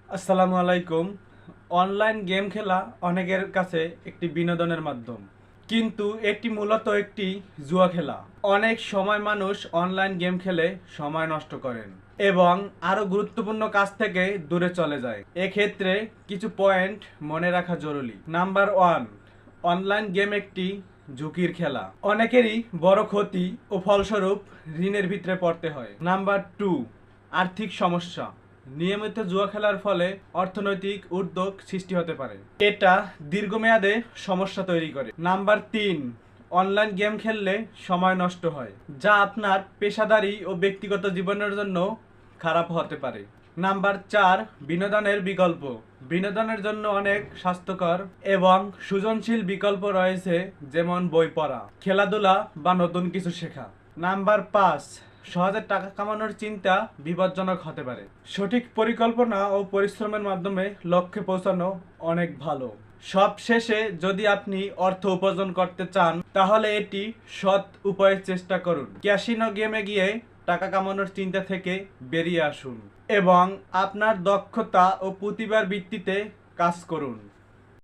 আসসালামু আলাইকুম। Online game খেলা অনেকের কাছে একটি বিনোদনের মাধ্যম, কিন্তু এটি মূলত একটি জুয়া খেলা। অনেক সময় মানুষ অনলাইন গেম খেলে সময় নষ্ট করেন এবং আরও গুরুত্বপূর্ণ কাজ থেকে দূরে চলে যায়। এক্ষেত্রে কিছু পয়েন্ট মনে রাখা জরুরি। নাম্বার 1, অনলাইন গেম একটি ঝুঁকির খেলা। অনেকেরই বড় ক্ষতি ও ফলস্বরূপ ঋণের ভিতরে পড়তে হয়। নাম্বার 2, আর্থিক সমস্যা। নিয়মিত জুয়া খেলার ফলে অর্থনৈতিক উদ্যোগ সৃষ্টি হতে পারে, এটা দীর্ঘমেয়াদে সমস্যা তৈরি করে। নাম্বার 3, অনলাইন গেম খেললে সময় নষ্ট হয়, যা আপনার পেশাদারী ও ব্যক্তিগত জীবনের জন্য খারাপ হতে পারে। নাম্বার 4, বিনোদনের বিকল্প। বিনোদনের জন্য অনেক স্বাস্থ্যকর এবং সৃজনশীল বিকল্প রয়েছে, যেমন বই পড়া, খেলাধুলা বা নতুন কিছু শেখা। নাম্বার 5, সহজে টাকা কামানোর চিন্তা বিপজ্জনক হতে পারে। সঠিক পরিকল্পনা ও পরিশ্রমের মাধ্যমে লক্ষ্যে পৌঁছানো অনেক ভালো। সব শেষে, যদি আপনি অর্থ উপার্জন করতে চান তাহলে এটি সৎ উপায়ে চেষ্টা করুন। ক্যাসিনো গেমে গিয়ে টাকা কামানোর চিন্তা থেকে বেরিয়ে আসুন এবং আপনার দক্ষতা ও প্রতিভার ভিত্তিতে কাজ করুন।